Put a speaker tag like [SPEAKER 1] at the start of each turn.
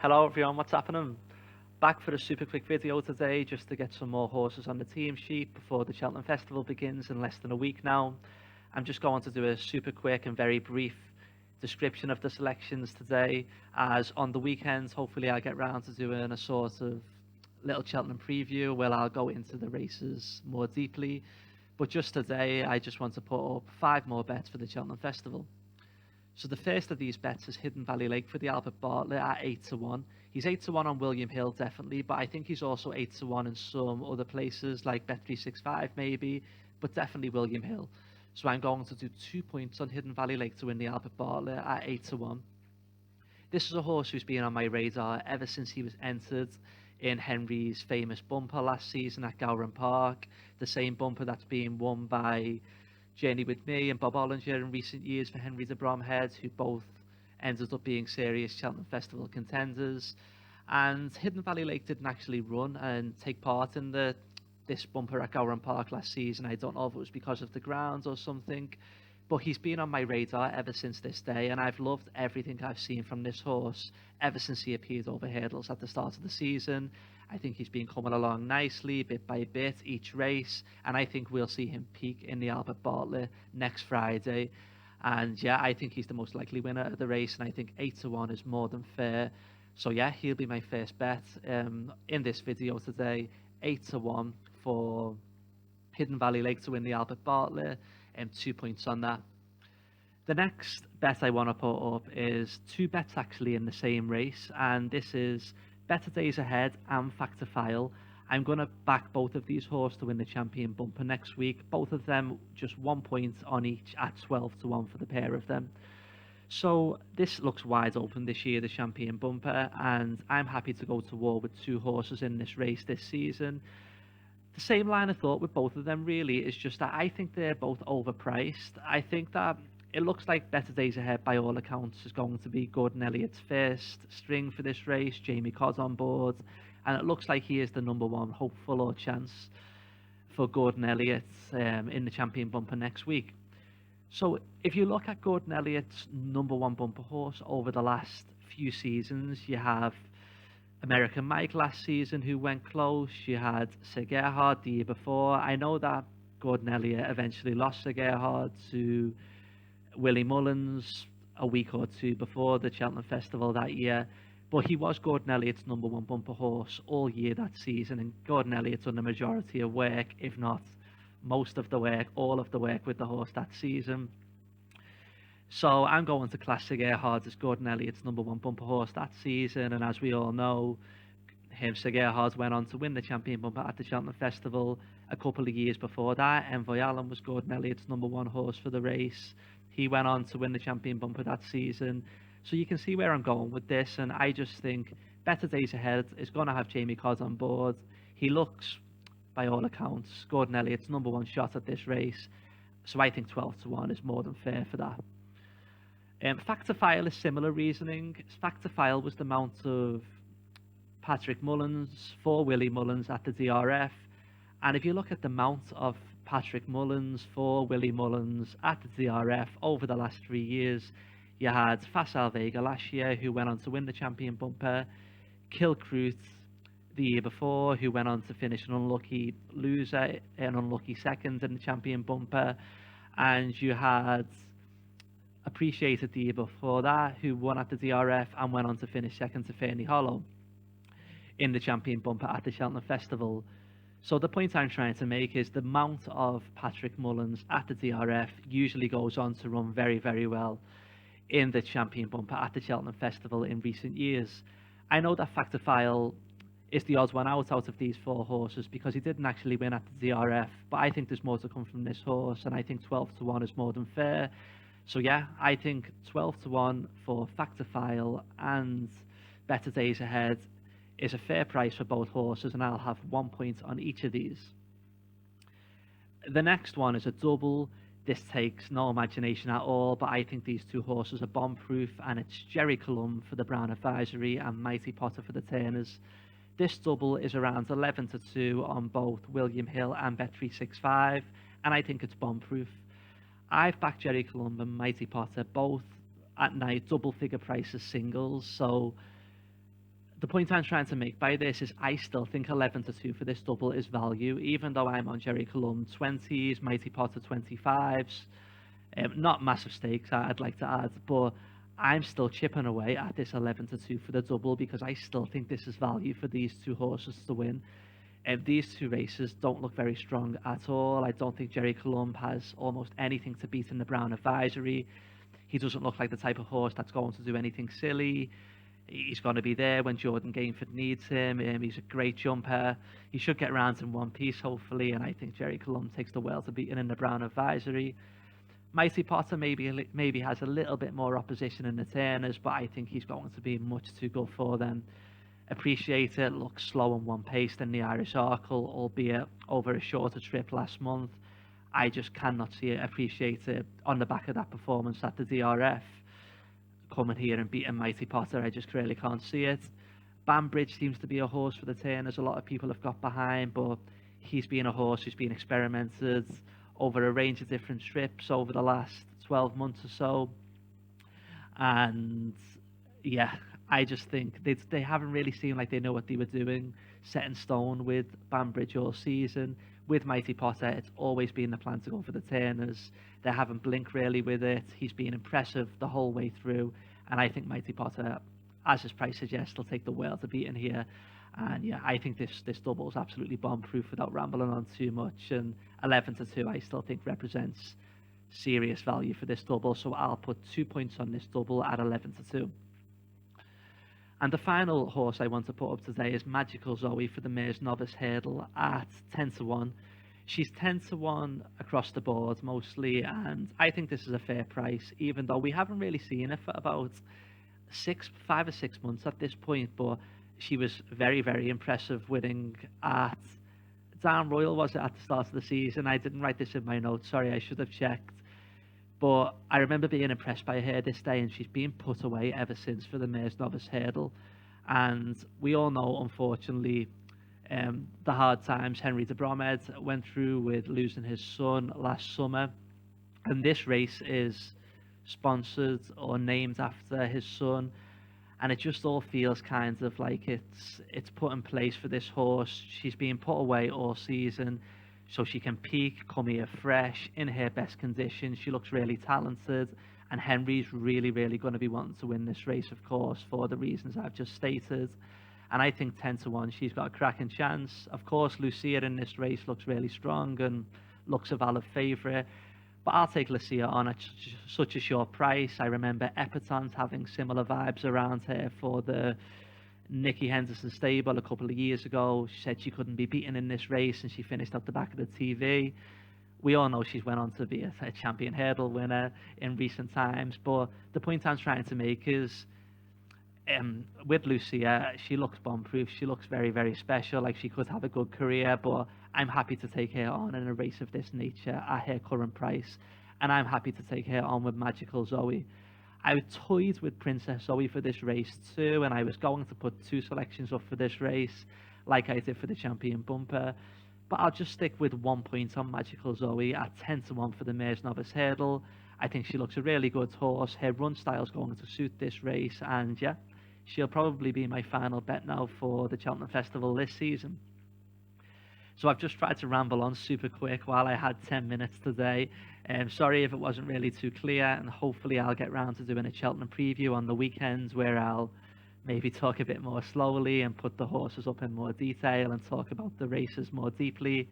[SPEAKER 1] Hello everyone, what's happening? Back for a super quick video today just to get some more horses on the team sheet before the Cheltenham Festival begins in less than a week now. I'm just going to do a super quick and very brief description of the selections today, as on the weekends hopefully I'll get round to doing a sort of little Cheltenham preview where I'll go into the races more deeply. But just today I just want to put up 5 more bets for the Cheltenham Festival. So the first of these bets is Hiddenvalley Lake for the Albert Bartlett at 8-1. He's 8-1 on William Hill, definitely, but I think he's also 8-1 in some other places like Bet365 maybe, but definitely William Hill. So I'm going to do 2 points on Hiddenvalley Lake to win the Albert Bartlett at 8-1. This is a horse who's been on my radar ever since he was entered in Henry's famous bumper last season at Gowran Park, the same bumper that's been won by Journey with Me and Bob Ollinger in recent years for Henry de Bromhead, who both ended up being serious Cheltenham Festival contenders. And Hiddenvalley Lake didn't actually run and take part in this bumper at Gowran Park last season. I don't know if it was because of the ground or something, but he's been on my radar ever since this day, and I've loved everything I've seen from this horse ever since he appeared over hurdles at the start of the season. I think he's been coming along nicely, bit by bit, each race, and I think we'll see him peak in the Albert Bartlett next Friday. And yeah, I think he's the most likely winner of the race, and I think 8-1 is more than fair. So yeah, he'll be my first bet in this video today. 8-1 for Hiddenvalley Lake to win the Albert Bartlett, and 2 points on that. The next bet I want to put up is 2 bets actually in the same race, and this is Better Days Ahead and Factor File. I'm going to back both of these horses to win the champion bumper next week. Both of them just 1 point on each at 12-1 for the pair of them. So this looks wide open this year, the champion bumper, and I'm happy to go to war with 2 horses in this race this season. The same line of thought with both of them really is just that I think they're both overpriced. I think that it looks like Better Days Ahead, by all accounts, is going to be Gordon Elliott's first string for this race. Jamie Codd on board, and it looks like he is the number 1 hopeful or chance for Gordon Elliott in the champion bumper next week. So if you look at Gordon Elliott's number 1 bumper horse over the last few seasons, you have American Mike last season who went close. You had Sir Gerhard the year before. I know that Gordon Elliott eventually lost Sir Gerhard to Willie Mullins a week or 2 before the Cheltenham Festival that year, but he was Gordon Elliott's number 1 bumper horse all year that season, and Gordon Elliott's done the majority of work, if not most of the work, all of the work with the horse that season. So I'm going to class Sir Gerhard as Gordon Elliott's number 1 bumper horse that season, and as we all know, Sir Gerhard went on to win the champion bumper at the Cheltenham Festival a couple of years before that. Envoy Allen was Gordon Elliott's number 1 horse for the race. He went on to win the champion bumper that season. So you can see where I'm going with this, and I just think Better Days Ahead is going to have Jamie Codd on board. He looks, by all accounts, Gordon Elliott's number 1 shot at this race. So I think 12-1 is more than fair for that. Factor File is similar reasoning. Factor File was the mount of Patrick Mullins for Willie Mullins at the DRF. And if you look at the mount of Patrick Mullins for Willie Mullins at the DRF over the last 3 years, you had Facile Vega last year, who went on to win the champion bumper, Kilcroot the year before, who went on to finish an unlucky loser, an unlucky second in the champion bumper, and you had Appreciated the year before that, who won at the DRF and went on to finish second to Fernie Hollow in the champion bumper at the Cheltenham Festival. So the point I'm trying to make is the mount of Patrick Mullins at the DRF usually goes on to run very, very well in the champion bumper at the Cheltenham Festival in recent years. I know that Factor File is the odd one out of these 4 horses because he didn't actually win at the DRF, but I think there's more to come from this horse, and I think 12-1 is more than fair. So yeah, I think 12-1 for Factor File and Better Days Ahead is a fair price for both horses, and I'll have 1 point on each of these. The next one is a double. This takes no imagination at all, but I think these 2 horses are bomb-proof, and it's Gerri Colombe for the Brown Advisory and Mighty Potter for the Turners. This double is around 11-2 on both William Hill and Bet365, and I think it's bomb-proof. I've backed Gerri Colombe and Mighty Potter both at night double figure prices singles, so The point I'm trying to make by this is I still think 11 to 2 for this double is value, even though I'm on Gerri Colombe 20s, Mighty Potter 25s. Not massive stakes, I'd like to add, but I'm still chipping away at this 11 to 2 for the double because I still think this is value for these two horses to win. These two races don't look very strong at all. I don't think Gerri Colombe has almost anything to beat in the Brown Advisory. He doesn't look like the type of horse that's going to do anything silly. He's going to be there when Jordan Gainford needs him. He's a great jumper. He should get round in one piece, hopefully, and I think Gerri Colombe takes the well to beating in the Brown Advisory. Mighty Potter maybe has a little bit more opposition in the turners, but I think he's going to be much too good for them. Appreciate It looks slow and one pace than the Irish Arkle, albeit over a shorter trip last month. I just cannot see it. Appreciate It on the back of that performance at the DRF. Coming here and beating Mighty Potter, I just really can't see it. Banbridge seems to be a horse for the turners a lot of people have got behind, but he's been a horse who's been experimented over a range of different trips over the last 12 months or so. And yeah, I just think they haven't really seemed like they know what they were doing, set in stone with Banbridge all season. With Mighty Potter, it's always been the plan to go for the turners. They haven't blinked really with it. He's been impressive the whole way through. And I think Mighty Potter, as his price suggests, will take the whale to beat in here. And yeah, I think this double is absolutely bomb-proof without rambling on too much. And 11 to 2, I still think represents serious value for this double. So I'll put 2 points on this double at 11 to 2. And the final horse I want to put up today is Magical Zoe for the Mares Novice Hurdle at 10 to 1. She's 10 to 1 across the board mostly, and I think this is a fair price, even though we haven't really seen her for about 5 or 6 months at this point. But she was very, very impressive winning at Down Royal, was it, at the start of the season? I didn't write this in my notes, sorry, I should have checked. But I remember being impressed by her this day, and she's been put away ever since for the Mares Novice Hurdle. And we all know, unfortunately, the hard times Henry de Bromhead went through with losing his son last summer. And this race is sponsored or named after his son. And it just all feels kind of like it's put in place for this horse. She's been put away all season, so she can peak, come here fresh, in her best condition. She looks really talented, and Henry's really, really going to be wanting to win this race, of course, for the reasons I've just stated. And I think 10 to 1, she's got a cracking chance. Of course, Lucia in this race looks really strong and looks a valid favourite. But I'll take Lucia on at such a short price. I remember Epatante having similar vibes around her for the Nicky Henderson stable a couple of years ago. She said she couldn't be beaten in this race, and she finished at the back of the TV. We all know she's went on to be a champion hurdle winner in recent times, but the point I'm trying to make is with Lucia, she looks bomb-proof. She looks very, very special, like she could have a good career, but I'm happy to take her on in a race of this nature at her current price, and I'm happy to take her on with Magical Zoe. I toyed with Princess Zoe for this race too, and I was going to put 2 selections up for this race, like I did for the Champion Bumper, but I'll just stick with 1 point on Magical Zoe at 10 to 1 for the Mares Novice Hurdle. I think she looks a really good horse. Her run style is going to suit this race, and yeah, she'll probably be my final bet now for the Cheltenham Festival this season. So I've just tried to ramble on super quick while I had 10 minutes today. Sorry if it wasn't really too clear, and hopefully I'll get round to doing a Cheltenham preview on the weekends where I'll maybe talk a bit more slowly and put the horses up in more detail and talk about the races more deeply.